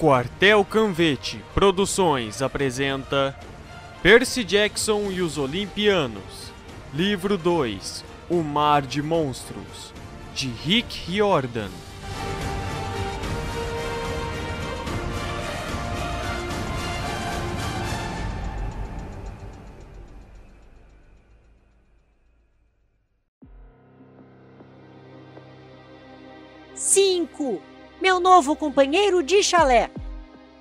Quartel Canvete Produções apresenta Percy Jackson e os Olimpianos, Livro 2, O Mar de Monstros, de Rick Riordan. Meu novo companheiro de chalé.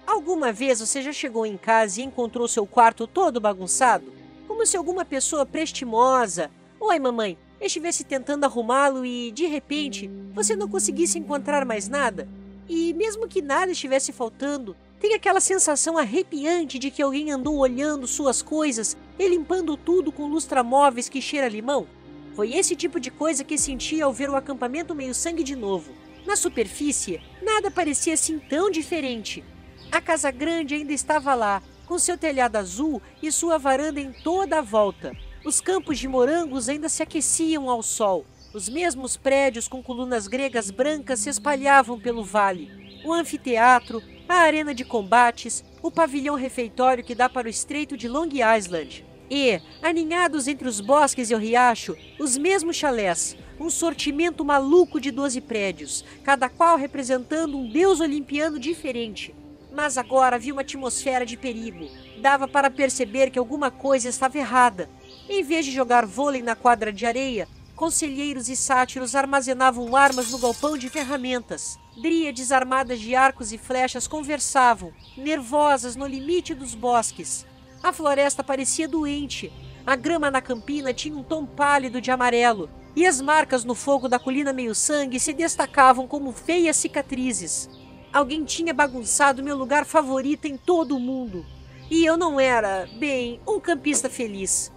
Alguma vez você já chegou em casa e encontrou seu quarto todo bagunçado? Como se alguma pessoa prestimosa, oi mamãe, estivesse tentando arrumá-lo e, de repente, você não conseguisse encontrar mais nada? E mesmo que nada estivesse faltando, tem aquela sensação arrepiante de que alguém andou olhando suas coisas e limpando tudo com lustramóveis que cheira a limão? Foi esse tipo de coisa que senti ao ver o acampamento meio-sangue de novo. Na superfície, nada parecia assim tão diferente. A casa grande ainda estava lá, com seu telhado azul e sua varanda em toda a volta. Os campos de morangos ainda se aqueciam ao sol. Os mesmos prédios com colunas gregas brancas se espalhavam pelo vale. O anfiteatro, a arena de combates, o pavilhão refeitório que dá para o estreito de Long Island. E, aninhados entre os bosques e o riacho, os mesmos chalés. Um sortimento maluco de 12 prédios, cada qual representando um deus olimpiano diferente. Mas agora havia uma atmosfera de perigo. Dava para perceber que alguma coisa estava errada. Em vez de jogar vôlei na quadra de areia, conselheiros e sátiros armazenavam armas no galpão de ferramentas. Dríades armadas de arcos e flechas conversavam, nervosas no limite dos bosques. A floresta parecia doente. A grama na campina tinha um tom pálido de amarelo. E as marcas no fogo da colina meio-sangue se destacavam como feias cicatrizes. Alguém tinha bagunçado meu lugar favorito em todo o mundo. E eu não era, bem, um campista feliz.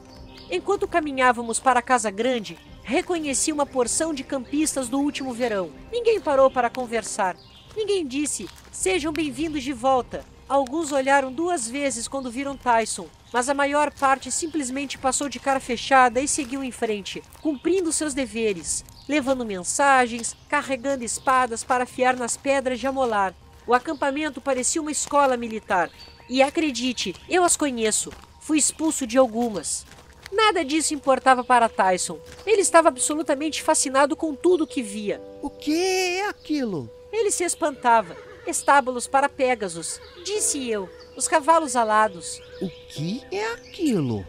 Enquanto caminhávamos para a casa grande, reconheci uma porção de campistas do último verão. Ninguém parou para conversar. Ninguém disse, sejam bem-vindos de volta. Alguns olharam 2 vezes quando viram Tyson, mas a maior parte simplesmente passou de cara fechada e seguiu em frente, cumprindo seus deveres, levando mensagens, carregando espadas para afiar nas pedras de amolar. O acampamento parecia uma escola militar. E acredite, eu as conheço. Fui expulso de algumas. Nada disso importava para Tyson. Ele estava absolutamente fascinado com tudo o que via. O que é aquilo? Ele se espantava. Estábulos para Pégasos, disse eu, os cavalos alados. O que é aquilo?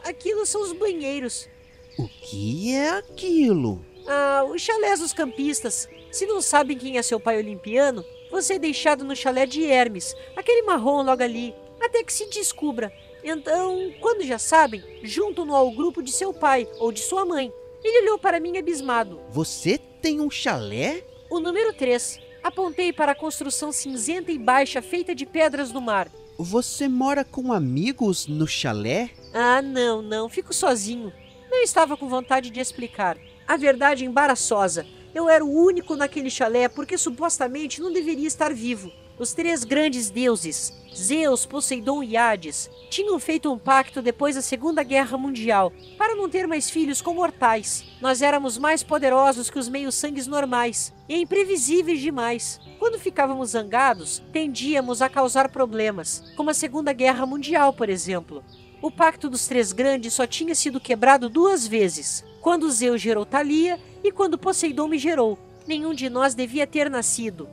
Aquilo são os banheiros. O que é aquilo? Os chalés dos campistas. Se não sabem quem é seu pai olimpiano, você é deixado no chalé de Hermes, aquele marrom logo ali, até que se descubra. Então, quando já sabem, juntam-no ao grupo de seu pai ou de sua mãe. Ele olhou para mim abismado. Você tem um chalé? O número 3. Apontei para a construção cinzenta e baixa feita de pedras do mar. Você mora com amigos no chalé? Não, fico sozinho. Não estava com vontade de explicar. A verdade é embaraçosa. Eu era o único naquele chalé porque supostamente não deveria estar vivo. Os 3 grandes deuses, Zeus, Poseidon e Hades, tinham feito um pacto depois da Segunda Guerra Mundial para não ter mais filhos com mortais. Nós éramos mais poderosos que os meio-sangues normais e imprevisíveis demais. Quando ficávamos zangados, tendíamos a causar problemas, como a Segunda Guerra Mundial, por exemplo. O pacto dos 3 grandes só tinha sido quebrado 2 vezes, quando Zeus gerou Thalia e quando Poseidon me gerou. Nenhum de nós devia ter nascido.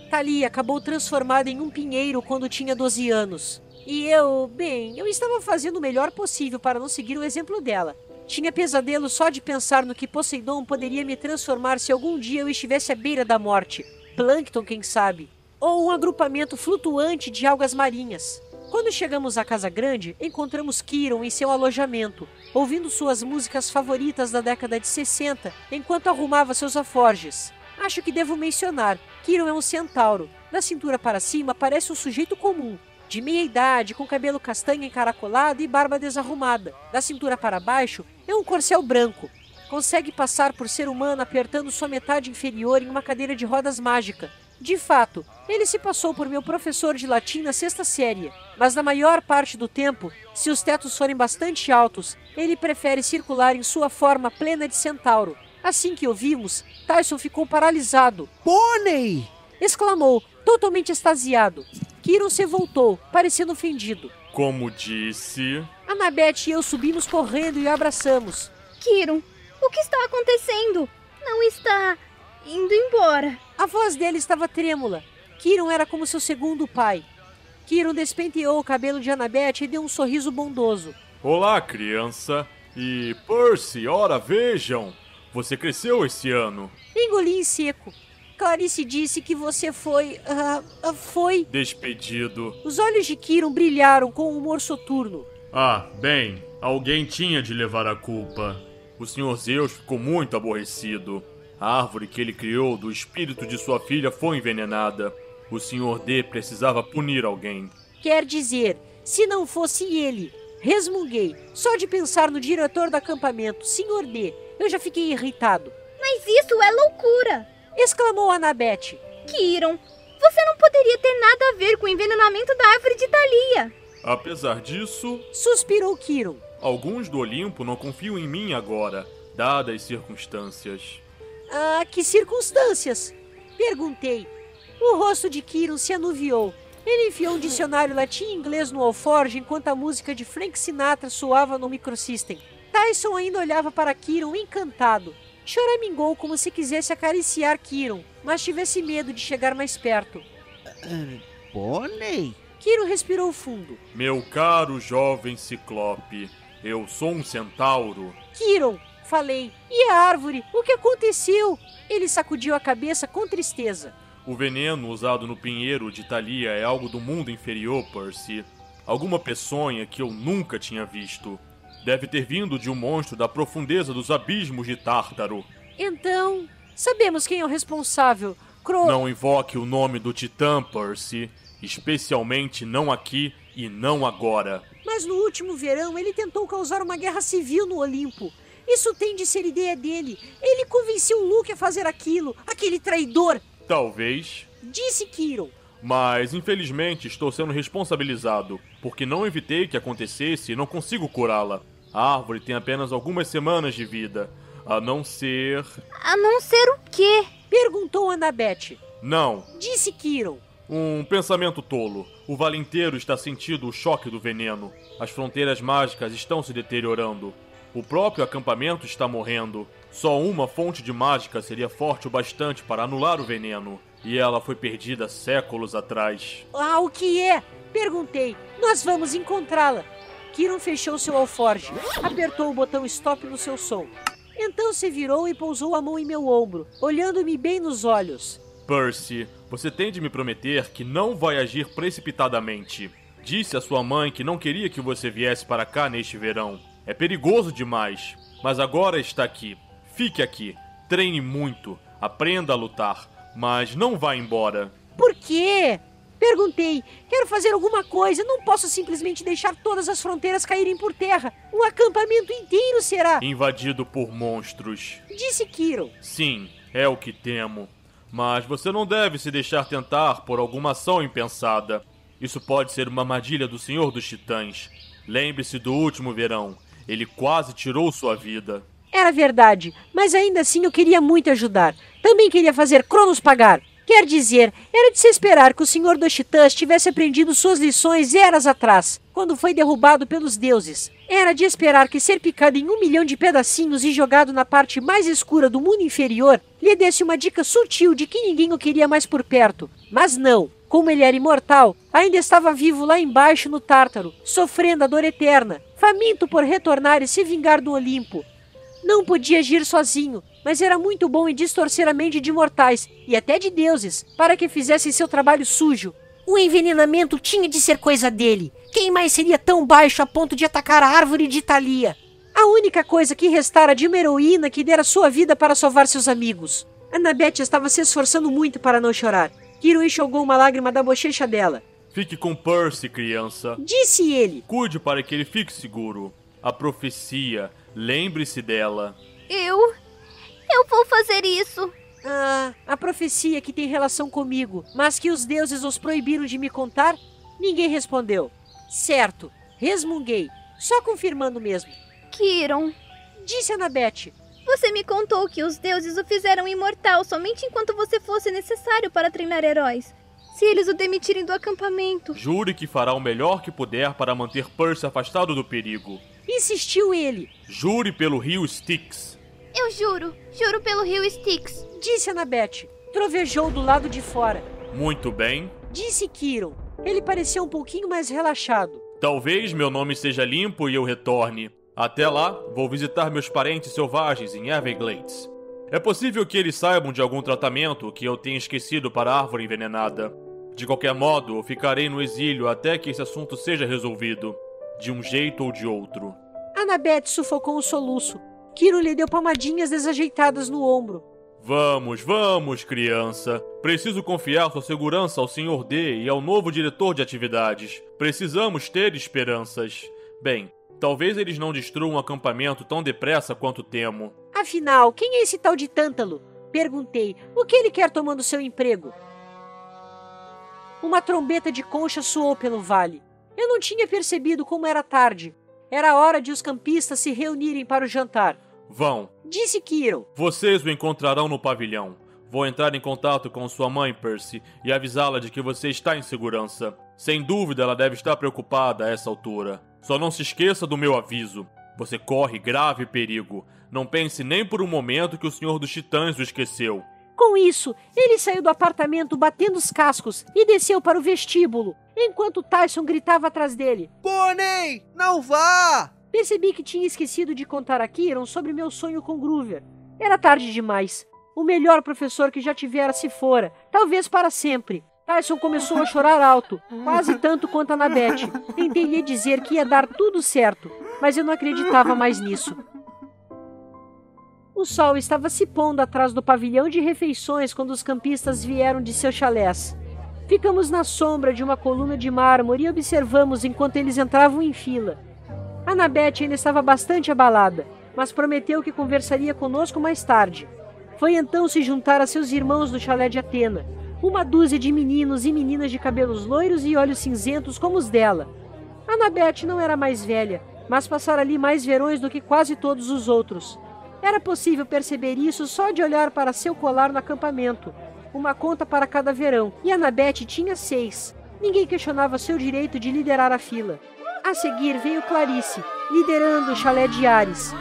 Thalia acabou transformada em um pinheiro quando tinha 12 anos. E eu estava fazendo o melhor possível para não seguir o exemplo dela. Tinha pesadelo só de pensar no que Poseidon poderia me transformar se algum dia eu estivesse à beira da morte. Plâncton, quem sabe? Ou um agrupamento flutuante de algas marinhas. Quando chegamos à casa grande, encontramos Kiron em seu alojamento, ouvindo suas músicas favoritas da década de 60, enquanto arrumava seus alforjes. Acho que devo mencionar, Kiron é um centauro. Da cintura para cima parece um sujeito comum, de meia idade, com cabelo castanho encaracolado e barba desarrumada. Da cintura para baixo é um corcel branco. Consegue passar por ser humano apertando sua metade inferior em uma cadeira de rodas mágica. De fato, ele se passou por meu professor de latim na 6ª série, mas na maior parte do tempo, se os tetos forem bastante altos, ele prefere circular em sua forma plena de centauro. Assim que o vimos, Tyson ficou paralisado. Pônei! Exclamou, totalmente extasiado. Kiron se voltou, parecendo ofendido. Como disse... Annabeth e eu subimos correndo e o abraçamos. Kiron, o que está acontecendo? Não está indo embora. A voz dele estava trêmula. Kiron era como seu segundo pai. Kiron despenteou o cabelo de Annabeth e deu um sorriso bondoso. Olá, criança. E Percy, ora vejam. Você cresceu esse ano. Engoli em seco. Clarice disse que você foi... Despedido. Os olhos de Kiron brilharam com um humor soturno. Ah, bem, alguém tinha de levar a culpa. O Sr. Zeus ficou muito aborrecido. A árvore que ele criou do espírito de sua filha foi envenenada. O Sr. D precisava punir alguém. Quer dizer, se não fosse ele... Resmunguei. Só de pensar no diretor do acampamento, Sr. D, eu já fiquei irritado. Mas isso é loucura! Exclamou Annabeth. Kiron, você não poderia ter nada a ver com o envenenamento da árvore de Thalia. Apesar disso, Suspirou Kiron. alguns do Olimpo não confiam em mim agora, dadas as circunstâncias. Ah, que circunstâncias? Perguntei. O rosto de Kiron se anuviou. Ele enfiou um dicionário latim e inglês no alforje enquanto a música de Frank Sinatra soava no microsystem. Tyson ainda olhava para Kiron encantado. Choramingou como se quisesse acariciar Kiron, mas tivesse medo de chegar mais perto. Pônei? Kiron respirou fundo. Meu caro jovem ciclope, eu sou um centauro. Kiron, falei. E a árvore? O que aconteceu? Ele sacudiu a cabeça com tristeza. O veneno usado no pinheiro de Thalia é algo do mundo inferior, Percy. Alguma peçonha que eu nunca tinha visto. Deve ter vindo de um monstro da profundeza dos abismos de Tártaro. Então, sabemos quem é o responsável. Não invoque o nome do Titã, Percy. Especialmente não aqui e não agora. Mas no último verão ele tentou causar uma guerra civil no Olimpo. Isso tem de ser ideia dele. Ele convenceu Luke a fazer aquilo. Aquele traidor. Talvez. Disse Kiron. Mas, infelizmente, estou sendo responsabilizado, porque não evitei que acontecesse e não consigo curá-la. A árvore tem apenas algumas semanas de vida, a não ser... A não ser o quê? Perguntou Annabeth. Não, Disse Kiron. um pensamento tolo. O vale inteiro está sentindo o choque do veneno. As fronteiras mágicas estão se deteriorando. O próprio acampamento está morrendo. Só uma fonte de mágica seria forte o bastante para anular o veneno. E ela foi perdida séculos atrás. Ah, o que é? Perguntei. Nós vamos encontrá-la. Kiron fechou seu alforje. Apertou o botão stop no seu som. Então se virou e pousou a mão em meu ombro, olhando-me bem nos olhos. Percy, você tem de me prometer que não vai agir precipitadamente. Disse à sua mãe que não queria que você viesse para cá neste verão. É perigoso demais. Mas agora está aqui. Fique aqui. Treine muito. Aprenda a lutar. Mas não vá embora. Por quê? Perguntei. Quero fazer alguma coisa. Não posso simplesmente deixar todas as fronteiras caírem por terra. O acampamento inteiro será... Invadido por monstros. Disse Kiron. Sim, é o que temo. Mas você não deve se deixar tentar por alguma ação impensada. Isso pode ser uma armadilha do Senhor dos Titãs. Lembre-se do último verão. Ele quase tirou sua vida. Era verdade, mas ainda assim eu queria muito ajudar. Também queria fazer Cronos pagar. Quer dizer, era de se esperar que o Senhor dos Titãs tivesse aprendido suas lições eras atrás, quando foi derrubado pelos deuses. Era de esperar que ser picado em 1 milhão de pedacinhos e jogado na parte mais escura do mundo inferior lhe desse uma dica sutil de que ninguém o queria mais por perto. Mas não. Como ele era imortal, ainda estava vivo lá embaixo no Tártaro, sofrendo a dor eterna, faminto por retornar e se vingar do Olimpo. Não podia agir sozinho, mas era muito bom em distorcer a mente de mortais, e até de deuses, para que fizessem seu trabalho sujo. O envenenamento tinha de ser coisa dele. Quem mais seria tão baixo a ponto de atacar a árvore de Thalia? A única coisa que restara de uma heroína que dera sua vida para salvar seus amigos. Annabeth estava se esforçando muito para não chorar. Kiron enxugou uma lágrima da bochecha dela. Fique com Percy, criança. Disse ele. Cuide para que ele fique seguro. A profecia, lembre-se dela. Eu vou fazer isso. Ah, a profecia que tem relação comigo, mas que os deuses os proibiram de me contar? Ninguém respondeu. Certo, resmunguei, só confirmando mesmo. Kiron, Disse Annabeth. você me contou que os deuses o fizeram imortal somente enquanto você fosse necessário para treinar heróis. se eles o demitirem do acampamento? Jure que fará o melhor que puder para manter Percy afastado do perigo. Insistiu ele. Jure pelo rio Styx. Eu juro pelo rio Styx. Disse Annabeth. Trovejou do lado de fora. Muito bem. Disse Quirrell. Ele parecia um pouquinho mais relaxado. Talvez meu nome seja limpo e eu retorne. Até lá, vou visitar meus parentes selvagens em Everglades. É possível que eles saibam de algum tratamento que eu tenha esquecido para a árvore envenenada. De qualquer modo, eu ficarei no exílio até que esse assunto seja resolvido, de um jeito ou de outro. Annabeth sufocou um soluço. Quirrell lhe deu palmadinhas desajeitadas no ombro. Vamos, criança. Preciso confiar sua segurança ao Sr. D e ao novo diretor de atividades. Precisamos ter esperanças. Bem, talvez eles não destruam um acampamento tão depressa quanto temo. Afinal, quem é esse tal de Tântalo? Perguntei. O que ele quer tomando seu emprego? Uma trombeta de concha soou pelo vale. Eu não tinha percebido como era tarde. Era hora de os campistas se reunirem para o jantar. Vão. Disse Quirrell. Vocês o encontrarão no pavilhão. Vou entrar em contato com sua mãe, Percy, e avisá-la de que você está em segurança. Sem dúvida, ela deve estar preocupada a essa altura. Só não se esqueça do meu aviso. Você corre grave perigo. Não pense nem por um momento que o Senhor dos Titãs o esqueceu. Com isso, ele saiu do apartamento batendo os cascos e desceu para o vestíbulo, enquanto Tyson gritava atrás dele. Pônei, não vá! Percebi que tinha esquecido de contar a Quirrell sobre meu sonho com Groover. Era tarde demais. O melhor professor que já tivera se fora, talvez para sempre. Tyson começou a chorar alto, quase tanto quanto Annabeth. Tentei lhe dizer que ia dar tudo certo, mas eu não acreditava mais nisso. O sol estava se pondo atrás do pavilhão de refeições quando os campistas vieram de seus chalés. Ficamos na sombra de uma coluna de mármore e observamos enquanto eles entravam em fila. Annabeth ainda estava bastante abalada, mas prometeu que conversaria conosco mais tarde. Foi então se juntar a seus irmãos do chalé de Atena, uma dúzia de meninos e meninas de cabelos loiros e olhos cinzentos como os dela. Annabeth não era mais velha, mas passara ali mais verões do que quase todos os outros. Era possível perceber isso só de olhar para seu colar no acampamento, uma conta para cada verão, e Annabeth tinha 6. Ninguém questionava seu direito de liderar a fila. A seguir veio Clarice, liderando o chalé de Ares.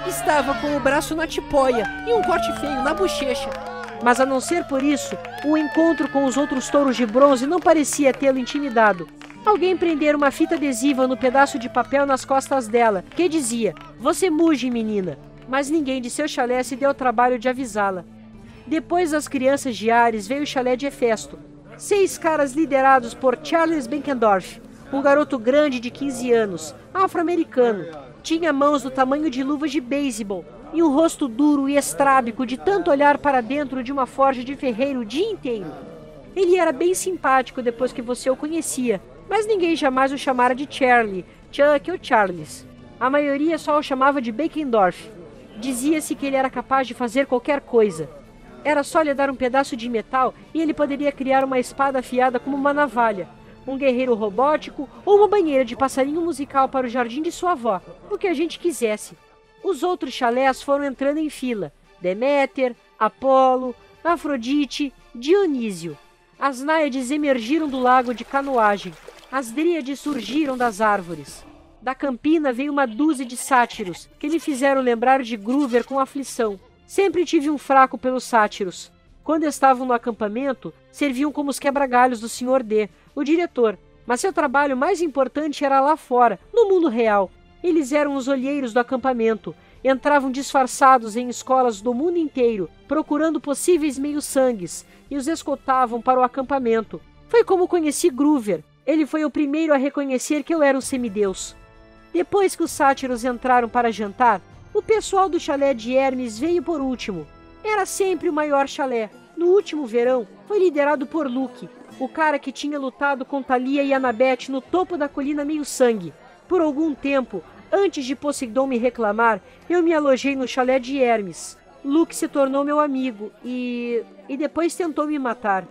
Estava com o braço na tipóia e um corte feio na bochecha. Mas a não ser por isso, o encontro com os outros touros de bronze não parecia tê-lo intimidado. Alguém prendera uma fita adesiva no pedaço de papel nas costas dela, que dizia: "Você muge, menina." Mas ninguém de seu chalé se deu ao trabalho de avisá-la. Depois das crianças de Ares veio o chalé de Hefesto. 6 caras liderados por Charles Benkendorf, um garoto grande de 15 anos, afro-americano. Tinha mãos do tamanho de luvas de beisebol e um rosto duro e estrábico de tanto olhar para dentro de uma forja de ferreiro o dia inteiro. Ele era bem simpático depois que você o conhecia, mas ninguém jamais o chamara de Charlie, Chuck ou Charles. A maioria só o chamava de Benkendorf. Dizia-se que ele era capaz de fazer qualquer coisa. Era só lhe dar um pedaço de metal e ele poderia criar uma espada afiada como uma navalha, um guerreiro robótico ou uma banheira de passarinho musical para o jardim de sua avó, o que a gente quisesse. Os outros chalés foram entrando em fila: Deméter, Apolo, Afrodite, Dionísio. As náiades emergiram do lago de canoagem. As dríades surgiram das árvores. Da campina veio uma dúzia de sátiros, que me fizeram lembrar de Groover com aflição. Sempre tive um fraco pelos sátiros. Quando estavam no acampamento, serviam como os quebra-galhos do Sr. D, o diretor, mas seu trabalho mais importante era lá fora, no mundo real. Eles eram os olheiros do acampamento, entravam disfarçados em escolas do mundo inteiro, procurando possíveis meio-sangues, e os escoltavam para o acampamento. Foi como conheci Groover. Ele foi o primeiro a reconhecer que eu era um semideus. Depois que os sátiros entraram para jantar, o pessoal do chalé de Hermes veio por último. Era sempre o maior chalé. No último verão, foi liderado por Luke, o cara que tinha lutado com Thalia e Annabeth no topo da colina meio-sangue. Por algum tempo, antes de Poseidon me reclamar, eu me alojei no chalé de Hermes. Luke se tornou meu amigo e depois tentou me matar.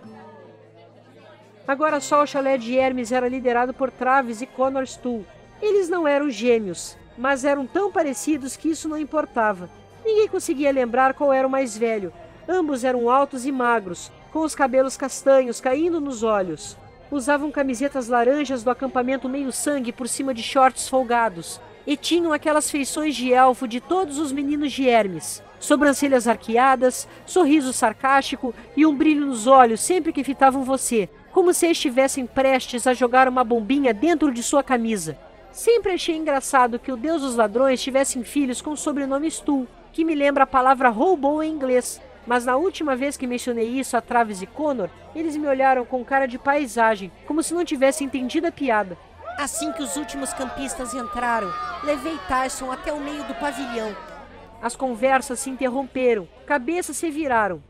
Agora só o chalé de Hermes era liderado por Travis e Connor Stool. Eles não eram gêmeos, mas eram tão parecidos que isso não importava. Ninguém conseguia lembrar qual era o mais velho, Ambos eram altos e magros, com os cabelos castanhos caindo nos olhos. Usavam camisetas laranjas do acampamento meio-sangue por cima de shorts folgados, e tinham aquelas feições de elfo de todos os meninos de Hermes. Sobrancelhas arqueadas, sorriso sarcástico e um brilho nos olhos sempre que fitavam você, como se estivessem prestes a jogar uma bombinha dentro de sua camisa. Sempre achei engraçado que o deus dos ladrões tivessem filhos com o sobrenome Stuhl, que me lembra a palavra roubou em inglês. Mas na última vez que mencionei isso a Travis e Connor, eles me olharam com cara de paisagem, como se não tivessem entendido a piada. Assim que os últimos campistas entraram, levei Tyson até o meio do pavilhão. As conversas se interromperam, cabeças se viraram.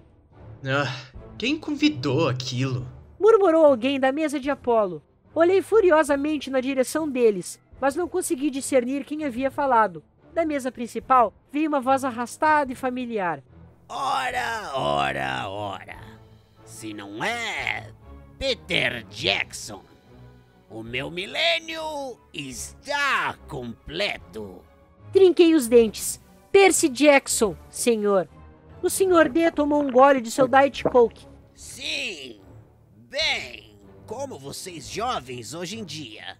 Quem convidou aquilo? Murmurou alguém da mesa de Apolo. Olhei furiosamente na direção deles, mas não consegui discernir quem havia falado. Da mesa principal veio uma voz arrastada e familiar. Ora. Se não é Peter Jackson, o meu milênio está completo. Trinquei os dentes. Percy Jackson, senhor. O Sr. D tomou um gole de seu Diet Coke. Sim, bem, como vocês jovens hoje em dia.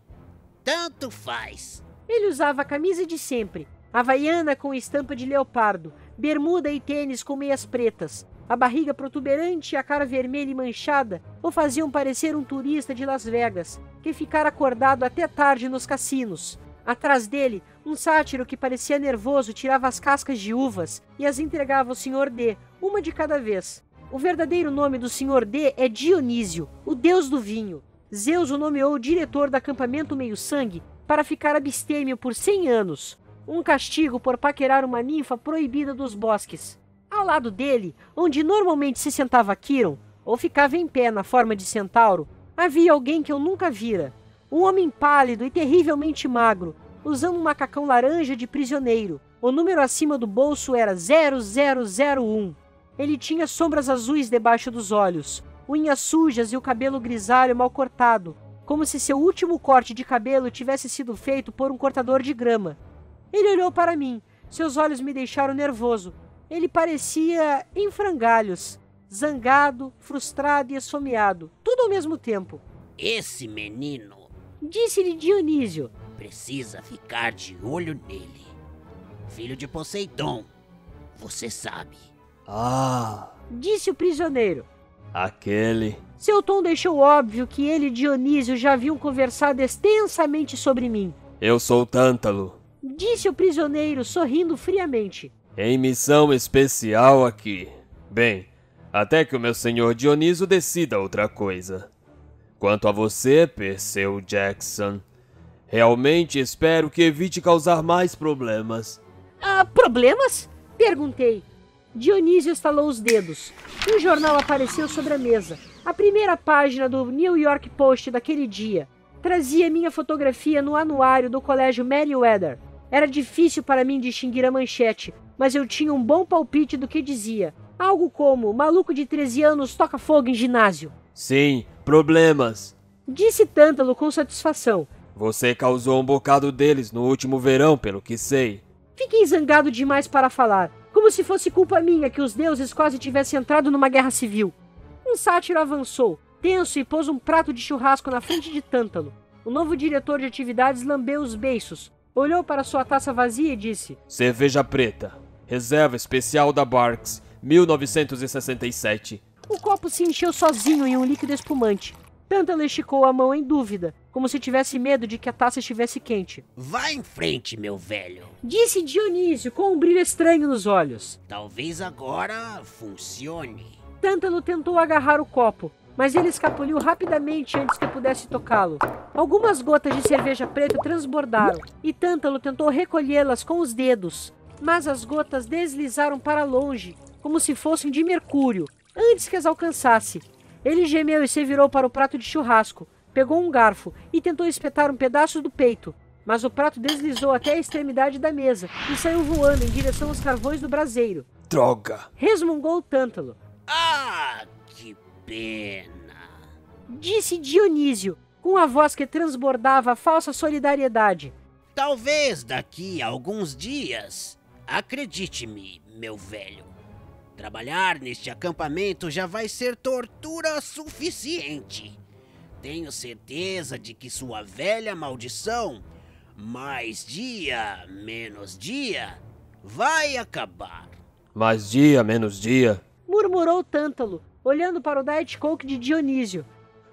Tanto faz. Ele usava a camisa de sempre, havaiana com estampa de leopardo, bermuda e tênis com meias pretas. A barriga protuberante e a cara vermelha e manchada o faziam parecer um turista de Las Vegas, que ficara acordado até tarde nos cassinos. Atrás dele, um sátiro que parecia nervoso tirava as cascas de uvas e as entregava ao Sr. D, uma de cada vez. O verdadeiro nome do Sr. D é Dionísio, o deus do vinho. Zeus o nomeou diretor do acampamento meio-sangue para ficar abstêmio por 100 anos. Um castigo por paquerar uma ninfa proibida dos bosques. Ao lado dele, onde normalmente se sentava Quiron, ou ficava em pé na forma de centauro, havia alguém que eu nunca vira. Um homem pálido e terrivelmente magro, usando um macacão laranja de prisioneiro. O número acima do bolso era 0001. Ele tinha sombras azuis debaixo dos olhos, unhas sujas e o cabelo grisalho mal cortado, como se seu último corte de cabelo tivesse sido feito por um cortador de grama. Ele olhou para mim. Seus olhos me deixaram nervoso. Ele parecia em frangalhos, zangado, frustrado e esfomeado, tudo ao mesmo tempo. Esse menino, disse-lhe Dionísio, precisa ficar de olho nele. Filho de Poseidon, você sabe. Disse o prisioneiro. Aquele. Seu tom deixou óbvio que ele e Dionísio já haviam conversado extensamente sobre mim. Eu sou Tântalo. Disse o prisioneiro, sorrindo friamente. Em missão especial aqui. Bem, até que o meu senhor Dionísio decida outra coisa. Quanto a você, Perseu Jackson, realmente espero que evite causar mais problemas. Problemas? Perguntei. Dionísio estalou os dedos. Um jornal apareceu sobre a mesa. A primeira página do New York Post daquele dia trazia minha fotografia no anuário do colégio Merriweather. Era difícil para mim distinguir a manchete, mas eu tinha um bom palpite do que dizia. Algo como, maluco de 13 anos toca fogo em ginásio. Sim, problemas. Disse Tântalo com satisfação. Você causou um bocado deles no último verão, pelo que sei. Fiquei zangado demais para falar, como se fosse culpa minha que os deuses quase tivessem entrado numa guerra civil. Um sátiro avançou, tenso, e pôs um prato de churrasco na frente de Tântalo. O novo diretor de atividades lambeu os beiços, olhou para sua taça vazia e disse: Cerveja preta, reserva especial da Barks, 1967. O copo se encheu sozinho em um líquido espumante. Tântalo esticou a mão em dúvida, como se tivesse medo de que a taça estivesse quente. Vá em frente, meu velho, disse Dionísio com um brilho estranho nos olhos. Talvez agora funcione. Tântalo tentou agarrar o copo, mas ele escapuliu rapidamente antes que eu pudesse tocá-lo. Algumas gotas de cerveja preta transbordaram, e Tântalo tentou recolhê-las com os dedos, mas as gotas deslizaram para longe, como se fossem de mercúrio, antes que as alcançasse. Ele gemeu e se virou para o prato de churrasco, pegou um garfo e tentou espetar um pedaço do peito, mas o prato deslizou até a extremidade da mesa e saiu voando em direção aos carvões do braseiro. Droga! Resmungou Tântalo. Que pena! Disse Dionísio, com a voz que transbordava a falsa solidariedade. Talvez daqui a alguns dias, acredite-me, meu velho, Trabalhar neste acampamento já vai ser tortura suficiente. Tenho certeza de que sua velha maldição, mais dia, menos dia, vai acabar. Mais dia, menos dia. Murmurou Tântalo, olhando para o Diet Coke de Dionísio.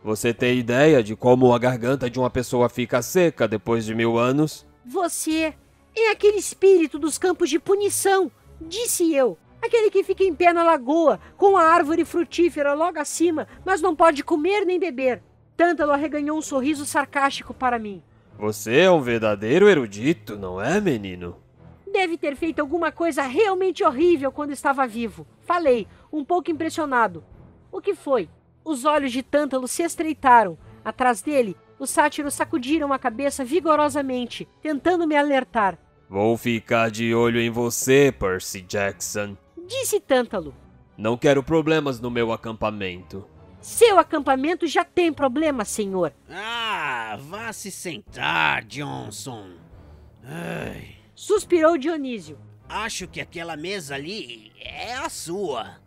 Você tem ideia de como a garganta de uma pessoa fica seca depois de 1000 anos? Você é aquele espírito dos campos de punição, disse eu. Aquele que fica em pé na lagoa, com a árvore frutífera logo acima, mas não pode comer nem beber. Tântalo arreganhou um sorriso sarcástico para mim. Você é um verdadeiro erudito, não é, menino? Deve ter feito alguma coisa realmente horrível quando estava vivo. Falei, um pouco impressionado. O que foi? Os olhos de Tântalo se estreitaram. Atrás dele, os sátiros sacudiram a cabeça vigorosamente, tentando me alertar. Vou ficar de olho em você, Percy Jackson. Disse Tântalo. Não quero problemas no meu acampamento. Seu acampamento já tem problema, senhor. Ah, vá se sentar, Johnson. Ai. Suspirou Dionísio. Acho que aquela mesa ali é a sua.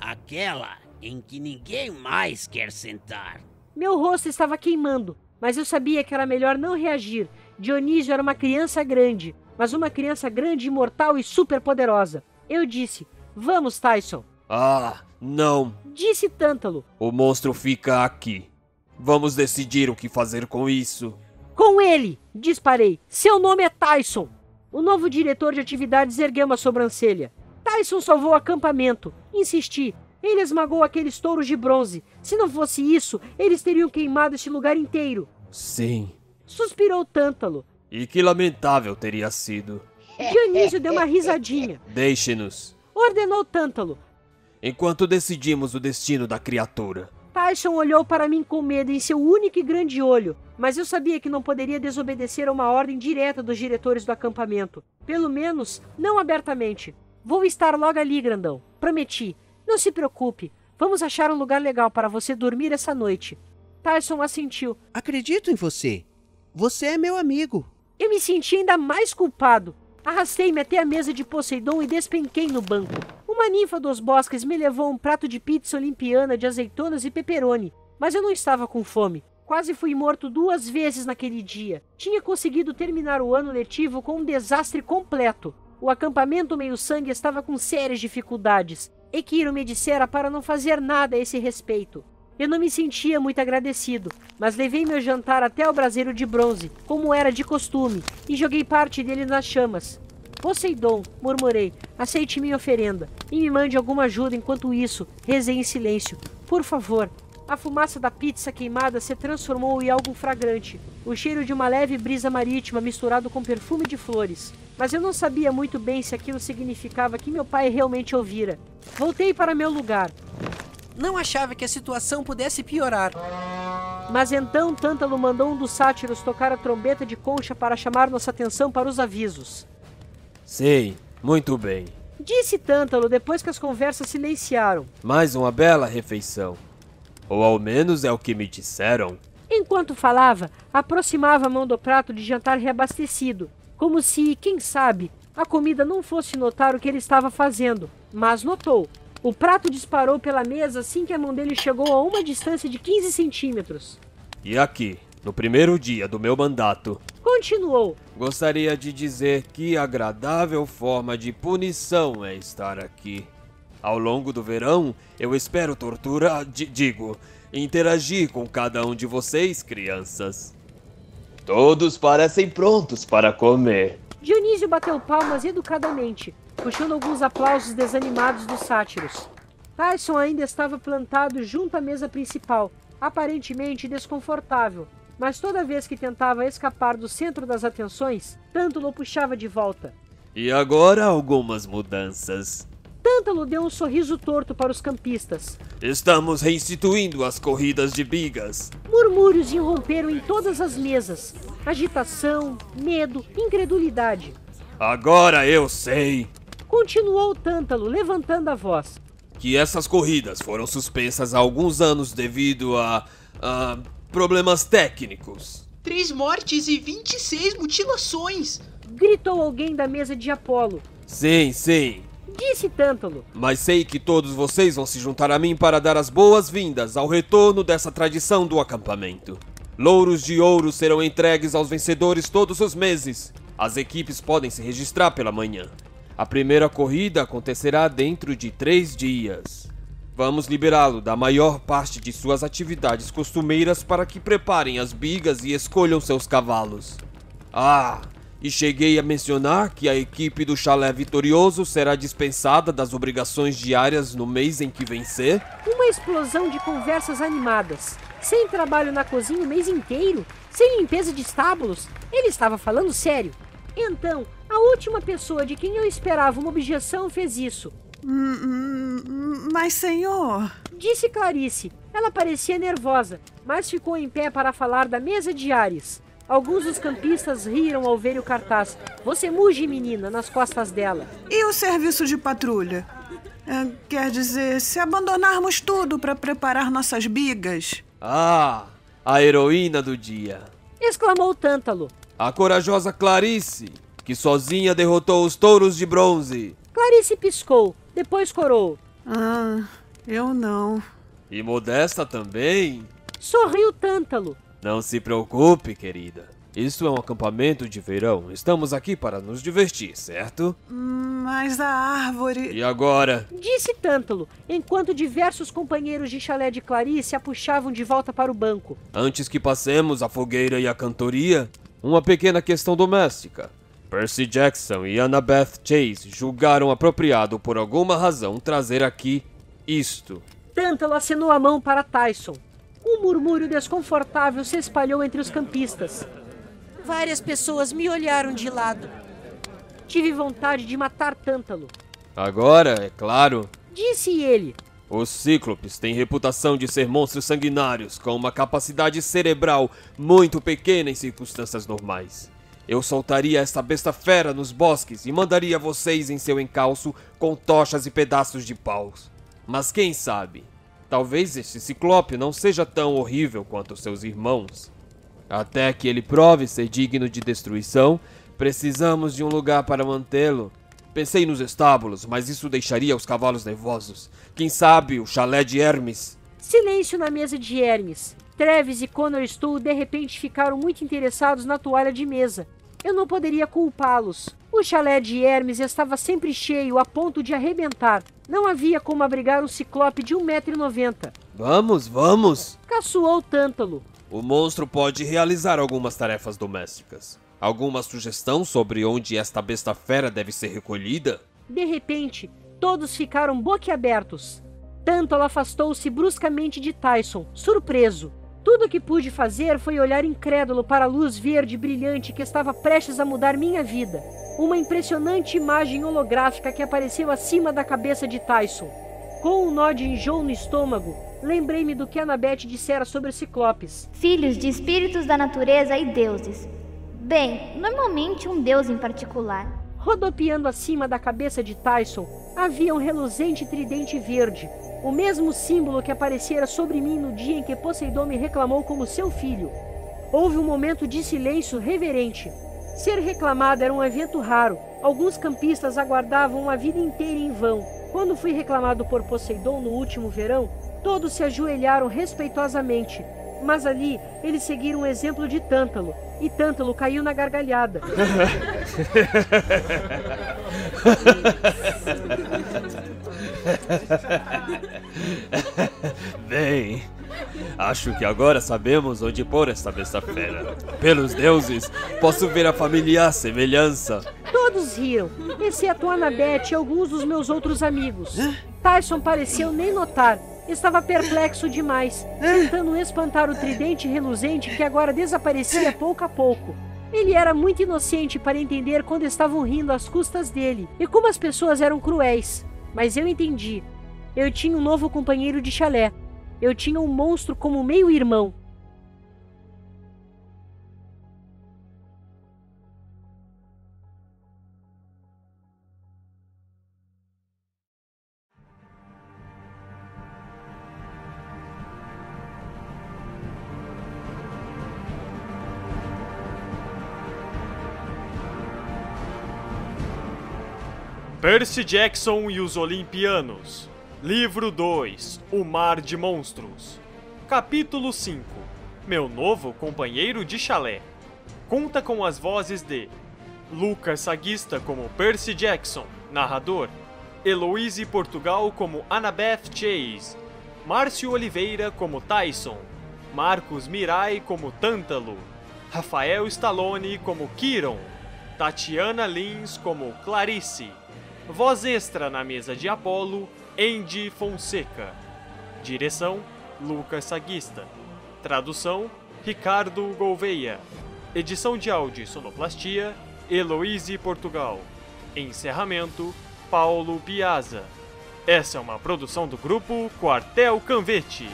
Aquela em que ninguém mais quer sentar. Meu rosto estava queimando, mas eu sabia que era melhor não reagir. Dionísio era uma criança grande, mas uma criança grande, imortal e superpoderosa. Eu disse, vamos, Tyson. Ah, não. Disse Tântalo. O monstro fica aqui. Vamos decidir o que fazer com isso. Com ele, disparei. Seu nome é Tyson. O novo diretor de atividades ergueu uma sobrancelha. Tyson salvou o acampamento. Insisti. Ele esmagou aqueles touros de bronze. Se não fosse isso, eles teriam queimado esse lugar inteiro. Sim. Suspirou Tântalo. E que lamentável teria sido. Dionísio deu uma risadinha. Deixe-nos. Ordenou Tântalo. Enquanto decidimos o destino da criatura. Tyson olhou para mim com medo em seu único e grande olho, mas eu sabia que não poderia desobedecer a uma ordem direta dos diretores do acampamento. Pelo menos, não abertamente. Vou estar logo ali, grandão. Prometi. Não se preocupe. Vamos achar um lugar legal para você dormir essa noite. Tyson assentiu. Acredito em você. Você é meu amigo. Eu me senti ainda mais culpado. Arrastei-me até a mesa de Poseidon e despenquei no banco. Uma ninfa dos bosques me levou um prato de pizza olimpiana de azeitonas e pepperoni, mas eu não estava com fome. Quase fui morto 2 vezes naquele dia. Tinha conseguido terminar o ano letivo com um desastre completo. O acampamento meio-sangue estava com sérias dificuldades. Ekiro me dissera para não fazer nada a esse respeito. Eu não me sentia muito agradecido, mas levei meu jantar até o braseiro de bronze, como era de costume, e joguei parte dele nas chamas. Poseidon, murmurei, aceite minha oferenda e me mande alguma ajuda enquanto isso, rezei em silêncio. Por favor. A fumaça da pizza queimada se transformou em algo fragrante, o cheiro de uma leve brisa marítima misturado com perfume de flores. Mas eu não sabia muito bem se aquilo significava que meu pai realmente ouvira. Voltei para meu lugar. Não achava que a situação pudesse piorar. Mas então Tântalo mandou um dos sátiros tocar a trombeta de concha para chamar nossa atenção para os avisos. Sim, muito bem. Disse Tântalo depois que as conversas silenciaram. Mais uma bela refeição. Ou ao menos é o que me disseram. Enquanto falava, aproximava a mão do prato de jantar reabastecido, como se, quem sabe, a comida não fosse notar o que ele estava fazendo, mas notou. O prato disparou pela mesa assim que a mão dele chegou a uma distância de 15 centímetros. E aqui, no primeiro dia do meu mandato, continuou. Gostaria de dizer que agradável forma de punição é estar aqui. Ao longo do verão, eu espero torturar, interagir com cada um de vocês, crianças. Todos parecem prontos para comer. Dionísio bateu palmas educadamente, puxando alguns aplausos desanimados dos sátiros. Tyson ainda estava plantado junto à mesa principal, aparentemente desconfortável, mas toda vez que tentava escapar do centro das atenções, Tântalo puxava de volta. E agora algumas mudanças. Tântalo deu um sorriso torto para os campistas. Estamos reinstituindo as corridas de bigas. Murmúrios irromperam em todas as mesas. Agitação, medo, incredulidade. Agora eu sei. Continuou Tântalo, levantando a voz. Que essas corridas foram suspensas há alguns anos devido a problemas técnicos. 3 mortes e 26 mutilações. Gritou alguém da mesa de Apolo. Sim. disse Tântalo. Mas sei que todos vocês vão se juntar a mim para dar as boas-vindas ao retorno dessa tradição do acampamento. Louros de ouro serão entregues aos vencedores todos os meses. As equipes podem se registrar pela manhã. A primeira corrida acontecerá dentro de 3 dias. Vamos liberá-lo da maior parte de suas atividades costumeiras para que preparem as bigas e escolham seus cavalos. E cheguei a mencionar que a equipe do chalé vitorioso será dispensada das obrigações diárias no mês em que vencer? Uma explosão de conversas animadas. Sem trabalho na cozinha o mês inteiro? Sem limpeza de estábulos? Ele estava falando sério. Então, a última pessoa de quem eu esperava uma objeção fez isso. Mas, senhor... Disse Clarice. Ela parecia nervosa, mas ficou em pé para falar da mesa de Ares. Alguns dos campistas riram ao ver o cartaz. Você muge, menina, nas costas dela. E o serviço de patrulha? Quer dizer, se abandonarmos tudo para preparar nossas bigas? A heroína do dia! Exclamou Tântalo. A corajosa Clarice, que sozinha derrotou os touros de bronze. Clarice piscou, depois corou. Eu não. E Modesta também? Sorriu Tântalo. Não se preocupe, querida. Isso é um acampamento de verão. Estamos aqui para nos divertir, certo? Mas a árvore... E agora? Disse Tântalo, enquanto diversos companheiros de chalé de Clarice a puxavam de volta para o banco. Antes que passemos a fogueira e a cantoria, uma pequena questão doméstica. Percy Jackson e Annabeth Chase julgaram apropriado por alguma razão trazer aqui isto. Tântalo acenou a mão para Tyson. Um murmúrio desconfortável se espalhou entre os campistas. Várias pessoas me olharam de lado. Tive vontade de matar Tântalo. Agora, é claro, disse ele. Os Cíclopes têm reputação de ser monstros sanguinários com uma capacidade cerebral muito pequena em circunstâncias normais. Eu soltaria essa besta fera nos bosques e mandaria vocês em seu encalço com tochas e pedaços de paus. Mas quem sabe, talvez este ciclope não seja tão horrível quanto seus irmãos. Até que ele prove ser digno de destruição, precisamos de um lugar para mantê-lo. Pensei nos estábulos, mas isso deixaria os cavalos nervosos. Quem sabe o chalé de Hermes? Silêncio na mesa de Hermes. Travis e Connor Stool de repente ficaram muito interessados na toalha de mesa. Eu não poderia culpá-los. O chalé de Hermes estava sempre cheio a ponto de arrebentar. Não havia como abrigar um ciclope de 1,90 m. Vamos! Caçoou Tântalo. O monstro pode realizar algumas tarefas domésticas. Alguma sugestão sobre onde esta besta fera deve ser recolhida? De repente, todos ficaram boquiabertos. Tântalo afastou-se bruscamente de Tyson, surpreso. Tudo o que pude fazer foi olhar incrédulo para a luz verde brilhante que estava prestes a mudar minha vida. Uma impressionante imagem holográfica que apareceu acima da cabeça de Tyson. Com um nó de enjoo no estômago, lembrei-me do que Annabeth dissera sobre ciclopes. Filhos de espíritos da natureza e deuses. Bem, normalmente um deus em particular. Rodopiando acima da cabeça de Tyson, havia um reluzente tridente verde. O mesmo símbolo que aparecera sobre mim no dia em que Poseidon me reclamou como seu filho. Houve um momento de silêncio reverente. Ser reclamado era um evento raro. Alguns campistas aguardavam uma vida inteira em vão. Quando fui reclamado por Poseidon no último verão, todos se ajoelharam respeitosamente. Mas ali, eles seguiram o exemplo de Tântalo, e Tântalo caiu na gargalhada. Bem, acho que agora sabemos onde pôr esta besta fera. Pelos deuses, posso ver a familiar semelhança. Todos riram, exceto Annabeth e alguns dos meus outros amigos. Tyson pareceu nem notar. Estava perplexo demais, tentando espantar o tridente reluzente que agora desaparecia pouco a pouco. Ele era muito inocente para entender quando estavam rindo às custas dele e como as pessoas eram cruéis. Mas eu entendi. Eu tinha um novo companheiro de chalé. Eu tinha um monstro como meio-irmão. Percy Jackson e os Olimpianos. Livro 2. O Mar de Monstros. Capítulo 5. Meu novo companheiro de chalé. Conta com as vozes de Lucas Saguista como Percy Jackson, narrador. Heloise Portugal como Annabeth Chase. Márcio Oliveira como Tyson. Marcos Mirai como Tântalo. Rafael Stallone como Kiron. Tatiana Lins como Clarice. Voz extra na mesa de Apollo, Andy Fonseca. Direção, Lucas Saguista. Tradução, Ricardo Gouveia. Edição de áudio e sonoplastia, Heloise Portugal. Encerramento, Paulo Piazza. Essa é uma produção do grupo Quartel Canvete.